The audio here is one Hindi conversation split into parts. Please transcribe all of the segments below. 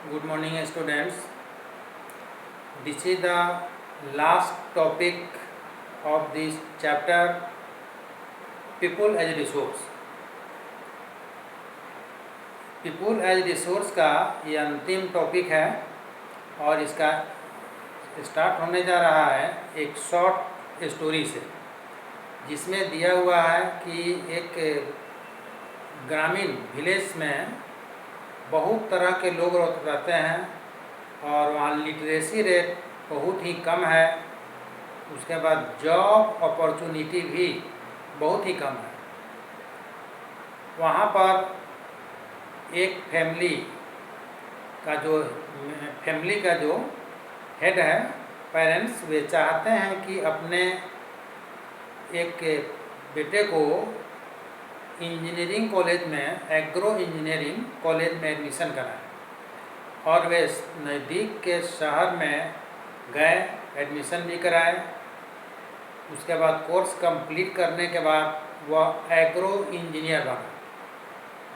Good morning, students. This is the last topic of this chapter, People as Resource. People as Resource का ये अंतिम टॉपिक है और इसका स्टार्ट होने जा रहा है एक शॉर्ट स्टोरी से, जिसमें दिया हुआ है कि एक ग्रामीण विलेज में बहुत तरह के लोग रहते हैं और वहाँ लिटरेसी रेट बहुत ही कम है। उसके बाद जॉब अपॉर्चुनिटी भी बहुत ही कम है। वहाँ पर एक फैमिली का जो हेड है, पेरेंट्स, वे चाहते हैं कि अपने एक बेटे को इंजीनियरिंग कॉलेज में, एग्रो इंजीनियरिंग कॉलेज में एडमिशन कराएं और वे नज़दीक के शहर में गए, एडमिशन भी कराए। उसके बाद कोर्स कंप्लीट करने के बाद वह एग्रो इंजीनियर बना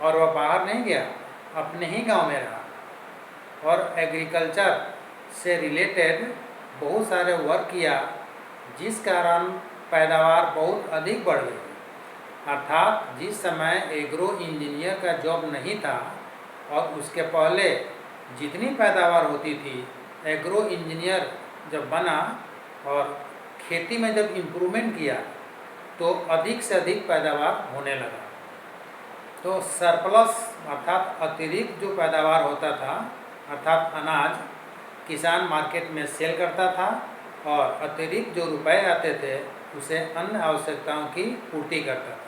और वह बाहर नहीं गया, अपने ही गांव में रहा और एग्रीकल्चर से रिलेटेड बहुत सारे वर्क किया, जिस कारण पैदावार बहुत अधिक बढ़ गई। अर्थात जिस समय एग्रो इंजीनियर का जॉब नहीं था और उसके पहले जितनी पैदावार होती थी, एग्रो इंजीनियर जब बना और खेती में जब इम्प्रूवमेंट किया तो अधिक से अधिक पैदावार होने लगा। तो सरप्लस अर्थात अतिरिक्त जो पैदावार होता था, अर्थात अनाज, किसान मार्केट में सेल करता था और अतिरिक्त जो रुपए आते थे उसे अन्य आवश्यकताओं की पूर्ति करता था।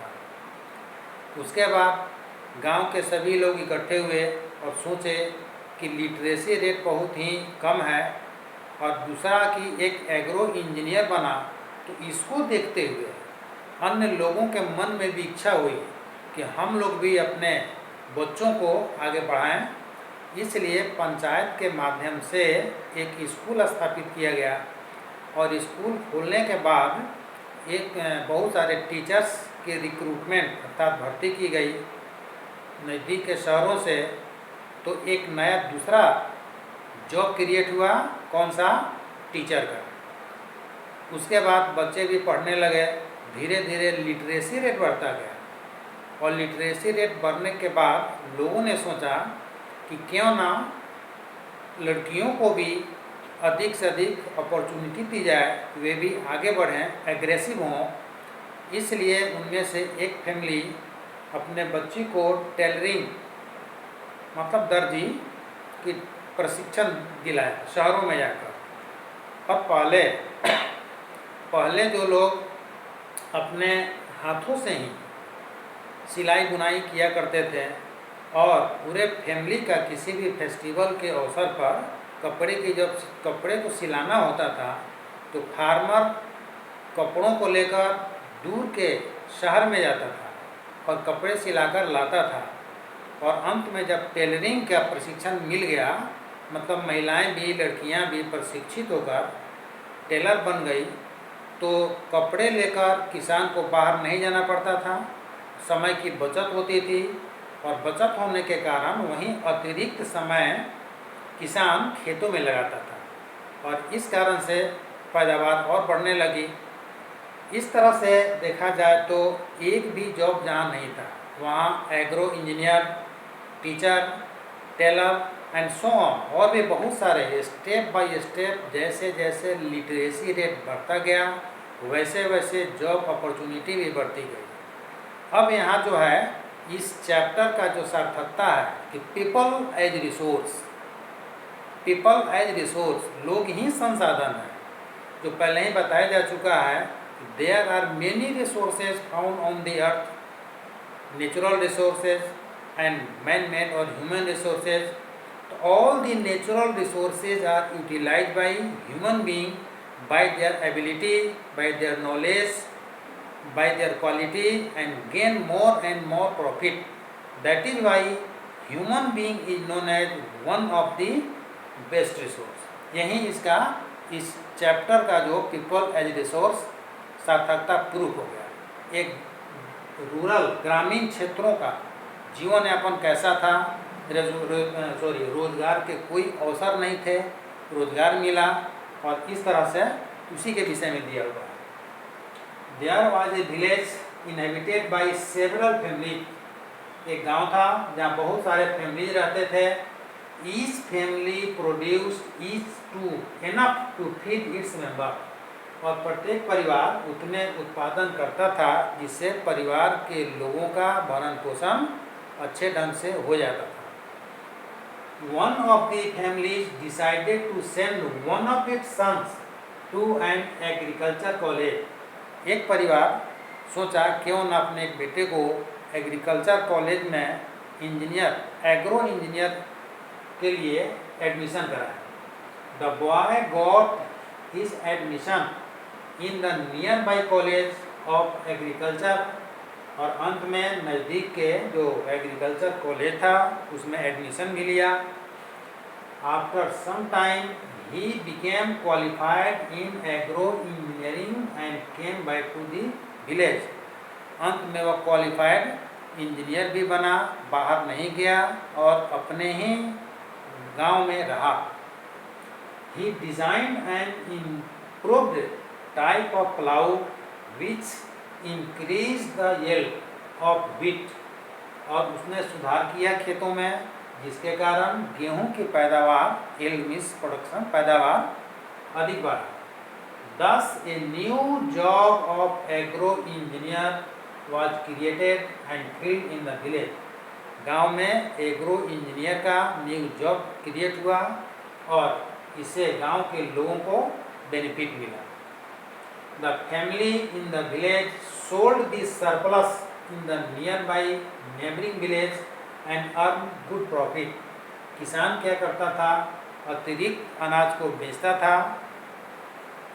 उसके बाद गांव के सभी लोग इकट्ठे हुए और सोचे कि लिटरेसी रेट बहुत ही कम है और दूसरा कि एक एग्रो इंजीनियर बना, तो इसको देखते हुए अन्य लोगों के मन में भी इच्छा हुई कि हम लोग भी अपने बच्चों को आगे बढ़ाएं। इसलिए पंचायत के माध्यम से एक स्कूल स्थापित किया गया और स्कूल खोलने के बाद एक बहुत सारे टीचर्स की रिक्रूटमेंट अर्थात भर्ती की गई नज़दीक के शहरों से। तो एक नया दूसरा जॉब क्रिएट हुआ, कौन सा? टीचर का। उसके बाद बच्चे भी पढ़ने लगे, धीरे धीरे लिटरेसी रेट बढ़ता गया और लिटरेसी रेट बढ़ने के बाद लोगों ने सोचा कि क्यों ना लड़कियों को भी अधिक से अधिक अपॉर्चुनिटी दी जाए, वे भी आगे बढ़ें, एग्रेसिव हों। इसलिए उनमें से एक फैमिली अपने बच्ची को टेलरिंग मतलब दर्जी की प्रशिक्षण दिलाया शहरों में जाकर। अब पहले जो लोग अपने हाथों से ही सिलाई बुनाई किया करते थे और पूरे फैमिली का किसी भी फेस्टिवल के अवसर पर जब कपड़े को सिलाना होता था तो फार्मर कपड़ों को लेकर दूर के शहर में जाता था और कपड़े सिलाकर लाता था। और अंत में जब टेलरिंग का प्रशिक्षण मिल गया, मतलब महिलाएं भी, लड़कियां भी प्रशिक्षित होकर टेलर बन गई, तो कपड़े लेकर किसान को बाहर नहीं जाना पड़ता था, समय की बचत होती थी और बचत होने के कारण वहीं अतिरिक्त समय किसान खेतों में लगाता था और इस कारण से पैदावार और बढ़ने लगी। इस तरह से देखा जाए तो एक भी जॉब जहाँ नहीं था, वहाँ agro engineer, teacher, tailor and so on और भी बहुत सारे स्टेप बाय स्टेप जैसे जैसे लिटरेसी रेट बढ़ता गया वैसे वैसे जॉब अपॉर्चुनिटी भी बढ़ती गई। अब यहाँ जो है इस चैप्टर का जो सार्थकता है कि people as resource, people as resource, लोग ही संसाधन है। जो पहले ही बताया जा चुका है, there are many resources found on the earth, natural resources and man-made or human resources. All the natural resources are utilized by human being by their ability, by their knowledge, by their quality and gain more and more profit. That is why human being is known as one of the best resource. यही इसका इस चैप्टर का जो पीपल एज रिसोर्स सार्थकता प्रूफ हो गया। एक रूरल ग्रामीण क्षेत्रों का जीवन यापन कैसा था, रोजगार के कोई अवसर नहीं थे, रोजगार मिला, और इस तरह से उसी के विषय में दिया हुआ है। There was a village inhabited by several family, एक गांव था जहाँ बहुत सारे फैमिलीज रहते थे। Each family produced each to enough to feed its member, और प्रत्येक परिवार उतने उत्पादन करता था जिससे परिवार के लोगों का भरण पोषण अच्छे ढंग से हो जाता था। One of the families decided to send one of its sons to an agriculture college. एक परिवार सोचा क्यों न अपने एक बेटे को एग्रीकल्चर कॉलेज में एग्रो इंजीनियर के लिए एडमिशन कराए। The boy got his admission in the nearby college of agriculture, और अंत में नज़दीक के जो एग्रीकल्चर कॉलेज था उसमें एडमिशन भी लिया। After some time he became qualified in agro engineering and came back to the village. अंत में वह क्वालिफाइड इंजीनियर भी बना, बाहर नहीं गया और अपने ही गांव में रहा। He designed and improved type of plough which increase the yield of wheat, और उसने सुधार किया खेतों में जिसके कारण गेहूं की पैदावार, yield मीन्स प्रोडक्शन, पैदावार अधिक बढ़ा। Thus a new job of agro engineer was created and filled in the village. गांव में एग्रो इंजीनियर का न्यू जॉब क्रिएट हुआ और इससे गांव के लोगों को बेनिफिट मिला। The family in the village sold the surplus in the nearby neighboring village and earned good profit. किसान क्या करता था, अतिरिक्त अनाज को बेचता था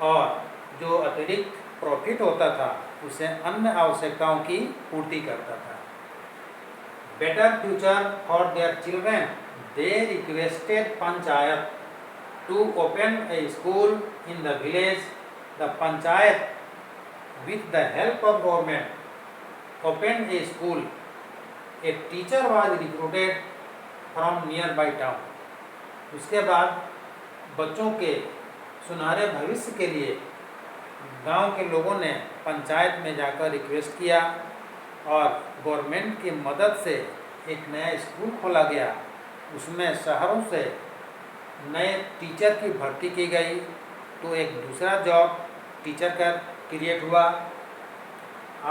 और जो अतिरिक्त प्रॉफिट होता था उसे अन्य आवश्यकताओं की पूर्ति करता था। Better future for their children, they requested panchayat to open a school in the village. The panchayat, with the help of government, opened a school. A teacher was recruited from nearby town. उसके बाद बच्चों के सुनहरे भविष्य के लिए गांव के लोगों ने पंचायत में जाकर रिक्वेस्ट किया और गवर्नमेंट की मदद से एक नया स्कूल खोला गया। उसमें शहरों से नए टीचर की भर्ती की गई, तो एक दूसरा जॉब टीचर का क्रिएट हुआ।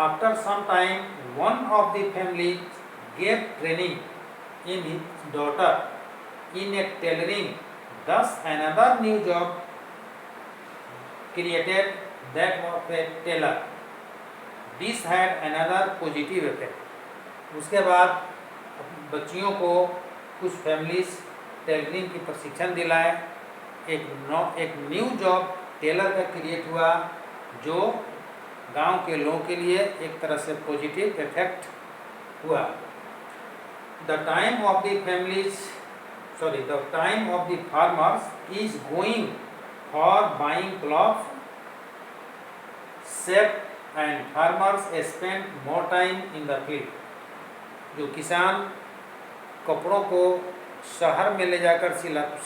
After some time one of the family gave training in his daughter in a tailoring, thus another new job created that of a tailor. This had another positive effect. उसके बाद बच्चियों को कुछ फैमिलीज टेलरिंग की प्रशिक्षण दिलाए। एक न्यू जॉब टेलर का क्रिएट हुआ जो गांव के लोगों के लिए एक तरह से पॉजिटिव इफेक्ट हुआ। The time of the farmers is going for buying cloth set and farmers spend more time in the field. जो किसान कपड़ों को शहर में ले जाकर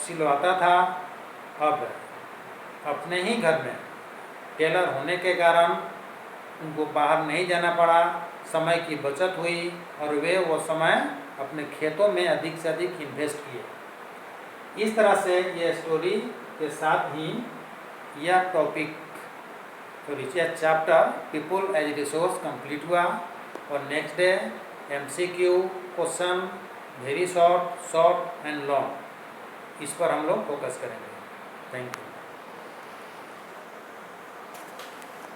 सिलवाता था, अब अपने ही घर में टेलर होने के कारण उनको बाहर नहीं जाना पड़ा, समय की बचत हुई और वे वो समय अपने खेतों में अधिक से अधिक इन्वेस्ट किए। इस तरह से ये स्टोरी के साथ ही यह टॉपिक यह chapter people as resource complete हुआ और next day MCQ question very short and long, इस पर हम लोग फोकस करेंगे। Thank you.